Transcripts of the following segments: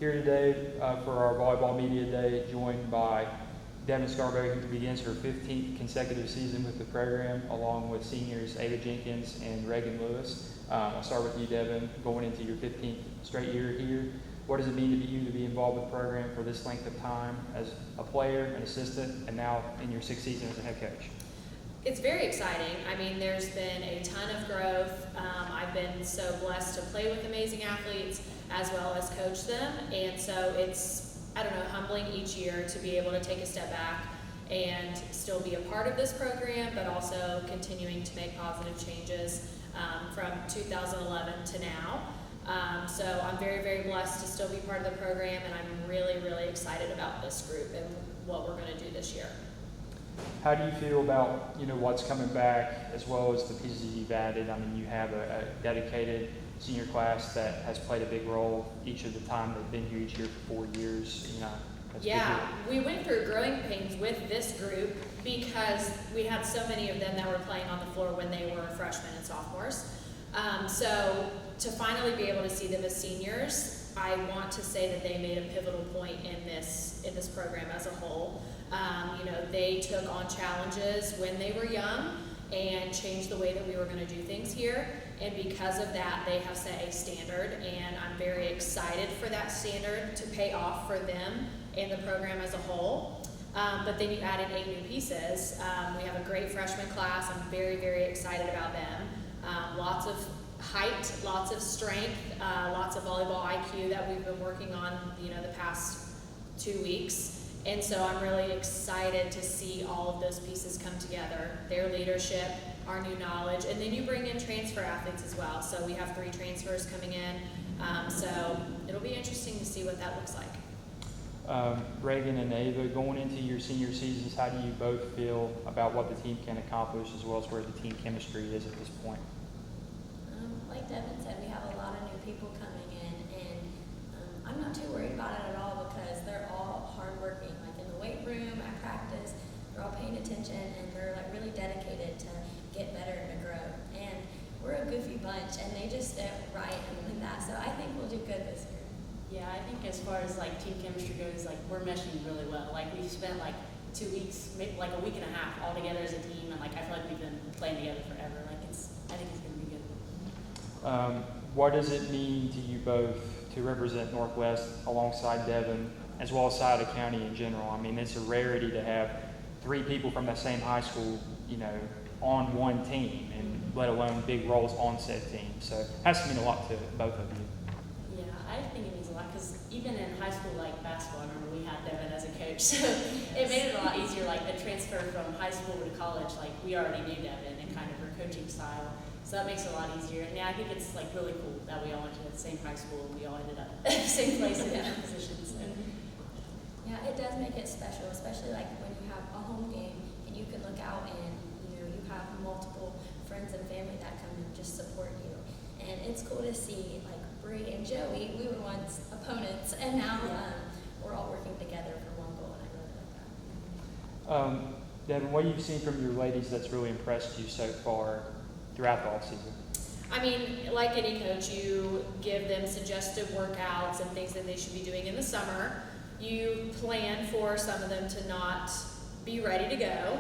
here today for our Volleyball Media Day, joined by Devan Spriggs, who begins her 15th consecutive season with the program, along with seniors Ava Jenkins and Reagan Lewis. I'll start with you, Devan, going into your 15th straight year here. What does it mean to you to be involved with the program for this length of time as a player, an assistant, and now in your 6th season as a head coach? It's very exciting. I mean, there's been a ton of growth. I've been so blessed to play with amazing athletes as well as coach them. And so it's, humbling each year to be able to take a step back and still be a part of this program, but also continuing to make positive changes from 2011 to now. So I'm very, very blessed to still be part of the program, and I'm really, really excited about this group and what we're going to do this year. How do you feel about what's coming back, as well as the pieces you've added? I mean, you have a dedicated senior class that has played a big role each of the time they've been here each year for 4 years. Yeah, we went through growing pains with this group because we had so many of them that were playing on the floor when they were freshmen and sophomores. So to finally be able to see them as seniors, I want to say that they made a pivotal point in this program as a whole. They took on challenges when they were young and changed the way that we were going to do things here. And because of that, they have set a standard, and I'm very excited for that standard to pay off for them and the program as a whole. But then you added 8 new pieces. We have a great freshman class. I'm very, very excited about them. Lots of height, lots of strength, lots of volleyball IQ that we've been working on, the past 2 weeks. And so I'm really excited to see all of those pieces come together, their leadership, our new knowledge, and then you bring in transfer athletes as well. So we have 3 transfers coming in. So it'll be interesting to see what that looks like. Reagan and Ava, going into your senior seasons, how do you both feel about what the team can accomplish, as well as where the team chemistry is at this point? Like Devan said, we have a lot of new people coming in, and I'm not too worried about it at all because they're all hardworking. Like in the weight room, at practice, they're all paying attention, and they're like really dedicated to get better and to grow. And we're a goofy bunch, and they just fit right in that. So I think we'll do good this year. Yeah, I think as far as like team chemistry goes, like we're meshing really well. Like we've spent like 2 weeks, maybe like a week and a half all together as a team, and like I feel like we've been playing together forever. Like I think it's gonna be good. What does it mean to you both to represent Northwest alongside Devan, as well as Scioto County in general? I mean, it's a rarity to have 3 people from the same high school, on one team, and let alone big roles on said team. So it has to mean a lot to both of you. Yeah, I think it means a lot because even in high school, like basketball, I remember we had Devan as a coach, so it made it a lot easier. Like the transfer from high school to college, like we already knew Devan and kind of her coaching style. So that makes it a lot easier. And yeah, I think it's like really cool that we all went to the same high school and we all ended up at the same place in different positions. So. Yeah, it does make it special, especially like when you have a home game and you can look out and you have multiple friends and family that come and just support you. And it's cool to see like Bree and Joey. We were once opponents, and now we're all working together for one goal, and I really like that. Devan, what have you seen from your ladies that's really impressed you so far throughout the offseason? I mean, like any coach, you give them suggestive workouts and things that they should be doing in the summer. You plan for some of them to not be ready to go,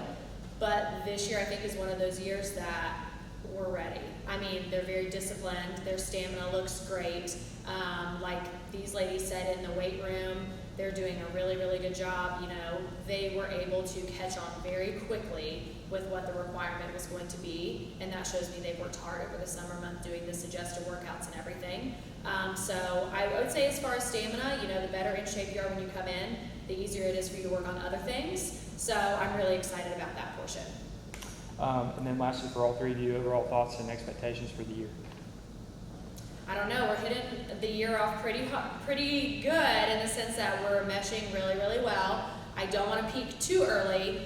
but this year I think is one of those years that we're ready. I mean, they're very disciplined. Their stamina looks great. Like these ladies said in the weight room, they're doing a really, really good job. They were able to catch on very quickly with what the requirement was going to be, and that shows me they've worked hard over the summer month doing the suggested workouts and everything. So I would say as far as stamina, the better in shape you are when you come in, the easier it is for you to work on other things. So I'm really excited about that portion. And then lastly, for all 3 of you, overall thoughts and expectations for the year? I don't know, we're hitting the year off pretty good in the sense that we're meshing really, really well. I don't want to peak too early,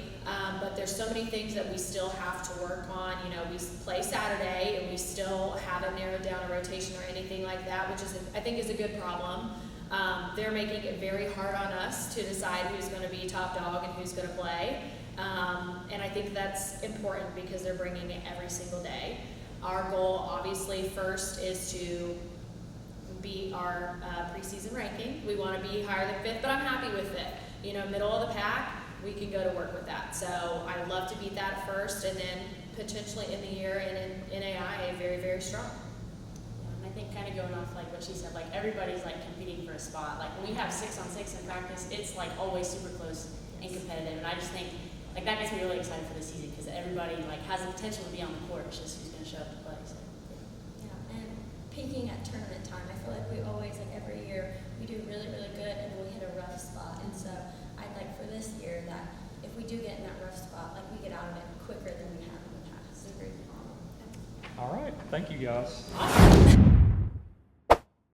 but there's so many things that we still have to work on. We play Saturday and we still haven't narrowed down a rotation or anything like that, which I think is a good problem. They're making it very hard on us to decide who's going to be top dog and who's going to play. And I think that's important because they're bringing it every single day. Our goal, obviously, first is to beat our preseason ranking. We want to be higher than 5th, but I'm happy with it. You know, middle of the pack, we can go to work with that. So I'd love to beat that first, and then potentially in the year and in NAIA very, very strong. And I think kind of going off like what she said, like everybody's like competing for a spot. Like when we have 6-on-6 in practice, it's like always super close and competitive. And I just think like that gets me really excited for the season because everybody like has the potential to be on the court. It's just who's going to show up to play. So. Yeah, and peaking at tournament time, I feel like we always, like every year, we do really, really good and then we hit a rough spot. And so I'd like for this year that if we do get in that rough spot, like we get out of it quicker than we have in the past. All right, thank you guys. Awesome.